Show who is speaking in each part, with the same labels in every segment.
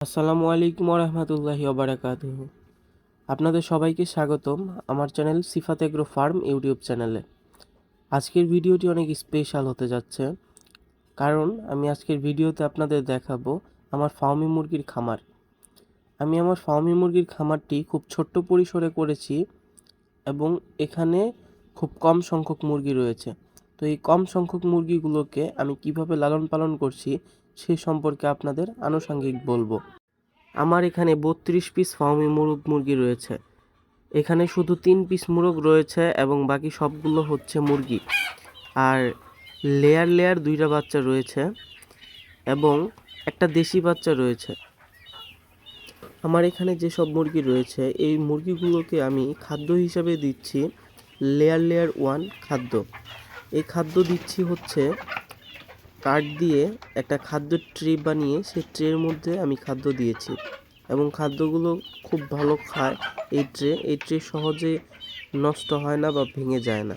Speaker 1: আসসালামু আলাইকুম রহমতুল্লাহি ওবারাকাতুহু। আপনাদের সবাইকে স্বাগতম আমার চ্যানেল সিফাত এগ্রো ফার্ম ইউটিউব চ্যানেলে। আজকের ভিডিওটি অনেক স্পেশাল হতে যাচ্ছে, কারণ আমি আজকের ভিডিওতে আপনাদের দেখাবো আমার ফার্মি মুরগির খামার। আমি আমার ফার্মি মুরগির খামারটি খুব ছোট্ট পরিসরে করেছি এবং এখানে খুব কম সংখ্যক মুরগি রয়েছে। তো এই কম সংখ্যক মুরগিগুলোকে আমি কিভাবে লালন পালন করছি সেই সম্পর্কে আপনাদের আনুষঙ্গিক বলবো। আমার এখানে 32 পিস ফার্মি মুরগি রয়েছে। এখানে শুধু 3 পিস মোরগ রয়েছে এবং বাকি সবগুলো হচ্ছে মুরগি। আর লেয়ার লেয়ার 2টা বাচ্চা রয়েছে এবং একটা দেশি বাচ্চা রয়েছে। আমার এখানে যেসব মুরগি রয়েছে এই মুরগিগুলোকে আমি খাদ্য হিসাবে দিচ্ছি লেয়ার লেয়ার 1 খাদ্য। এই খাদ্য দিচ্ছি হচ্ছে কাঠ দিয়ে একটা খাদ্য ট্রে বানিয়ে সেই ট্রের মধ্যে আমি খাদ্য দিয়েছি এবং খাদ্যগুলো খুব ভালো খায়। এই ট্রে সহজে নষ্ট হয় না বা ভেঙে যায় না।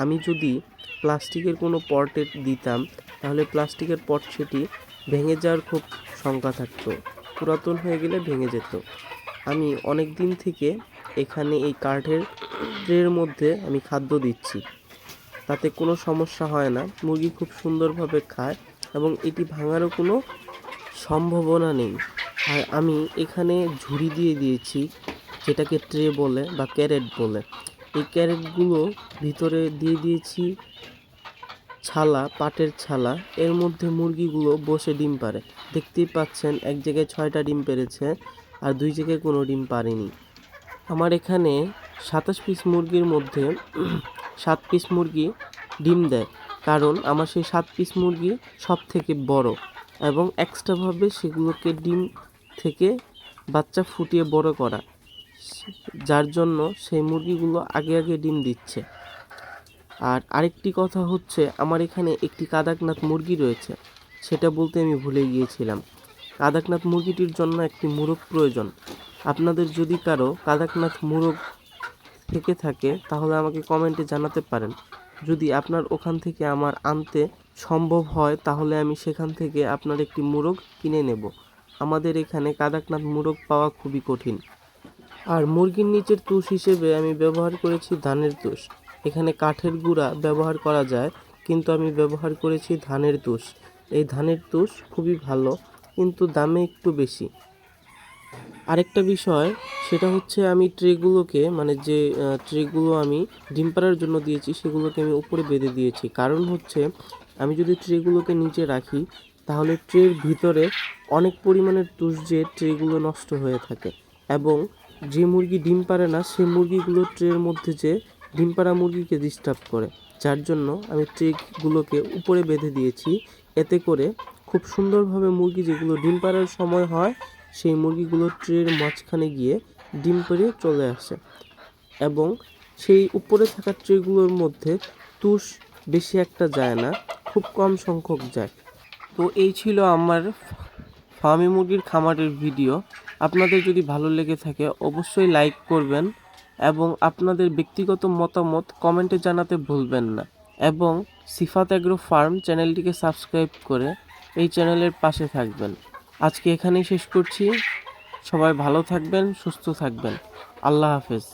Speaker 1: আমি যদি প্লাস্টিকের কোনো পটে দিতাম তাহলে প্লাস্টিকের পট সেটি ভেঙে যাওয়ার খুব শঙ্কা থাকতো, পুরাতন হয়ে গেলে ভেঙে যেত। আমি অনেক দিন থেকে এখানে এই কাঠের ট্রের মধ্যে আমি খাদ্য দিচ্ছি, তাতে কোনো সমস্যা হয় না, মুরগি খুব সুন্দরভাবে খায় এবং এটি ভাঙারও কোনো সম্ভাবনা নেই। আর আমি এখানে ঝুড়ি দিয়ে দিয়েছি, যেটাকে ট্রে বলে বা ক্যারেট বলে। এই ক্যারেটগুলো ভিতরে দিয়ে দিয়েছি ছালা, পাটের ছালা। এর মধ্যে মুরগিগুলো বসে ডিম পাড়ে। দেখতেই পাচ্ছেন এক জায়গায় 6টা ডিম পেড়েছে আর 2 জায়গায় কোনো ডিম পাড়েনি। আমার এখানে 27 পিস মুরগির মধ্যে 7 পিস মুরগি ডিম দেয়, কারণ আমার সেই 7 পিস মুরগি সব থেকে বড় এবং এক্সট্রাভাবে সেগুলোকে ডিম থেকে বাচ্চা ফুটিয়ে বড় করা, যার জন্য সেই মুরগিগুলো আগে আগে ডিম দিচ্ছে। আর আরেকটি কথা হচ্ছে, আমার এখানে একটি কাদাকনাথ মুরগি রয়েছে, সেটা বলতে আমি ভুলে গিয়েছিলাম। কাদাকনাথ মুরগিটির জন্য একটি মোরগ প্রয়োজন। আপনাদের যদি কারো কাদাকনাথ মোরগ থেকে থাকে তাহলে আমাকে কমেন্টে জানাতে পারেন। যদি আপনার ওখান থেকে আমার আনতে সম্ভব হয় তাহলে আমি সেখান থেকে আপনার একটি মোরগ কিনে নেব। আমাদের এখানে কাদাকনাথ মোরগ পাওয়া খুবই কঠিন। আর মুরগির নিচের তুষ হিসেবে আমি ব্যবহার করেছি ধানের তুষ। এখানে কাঠের গুঁড়া ব্যবহার করা যায়, কিন্তু আমি ব্যবহার করেছি ধানের তুষ। এই ধানের তুষ খুবই ভালো, কিন্তু দামে একটু বেশি। আরেকটা বিষয়, সেটা হচ্ছে আমি ট্রেগুলোকে যে ট্রেগুলো আমি ডিম পাড়ার জন্য দিয়েছি সেগুলোকে আমি উপরে বেঁধে দিয়েছি। কারণ হচ্ছে আমি যদি ট্রেগুলোকে নিচে রাখি তাহলে ট্রের ভিতরে অনেক পরিমাণের তুষ যে ট্রেগুলো নষ্ট হয়ে থাকে এবং যে মুরগি ডিম পাড়ে না সেই মুরগিগুলো ট্রের মধ্যে যে ডিম পাড়া মুরগিকে ডিস্টার্ব করে, যার জন্য আমি ট্রেগুলোকে উপরে বেঁধে দিয়েছি। এতে করে খুব সুন্দরভাবে মুরগি যেগুলো ডিম পাড়ার সময় হয় সেই মুরগিগুলো ট্রের মাঝখানে গিয়ে ডিম পেড়ে চলে আসে এবং সেই উপরে থাকা ট্রেগুলোর মধ্যে তুষ বেশি একটা যায় না, খুব কম সংখ্যক যায়। তো এই ছিল আমার ফার্মি মুরগির খামারের ভিডিও। আপনাদের যদি ভালো লেগে থাকে অবশ্যই লাইক করবেন এবং আপনাদের ব্যক্তিগত মতামত কমেন্টে জানাতে ভুলবেন না, এবং সিফাত এগ্রো ফার্ম চ্যানেলটিকে সাবস্ক্রাইব করে এই চ্যানেলের পাশে থাকবেন। আজকে এখানেই শেষ করছি। সবাই ভালো থাকবেন, সুস্থ থাকবেন। আল্লাহ হাফেজ।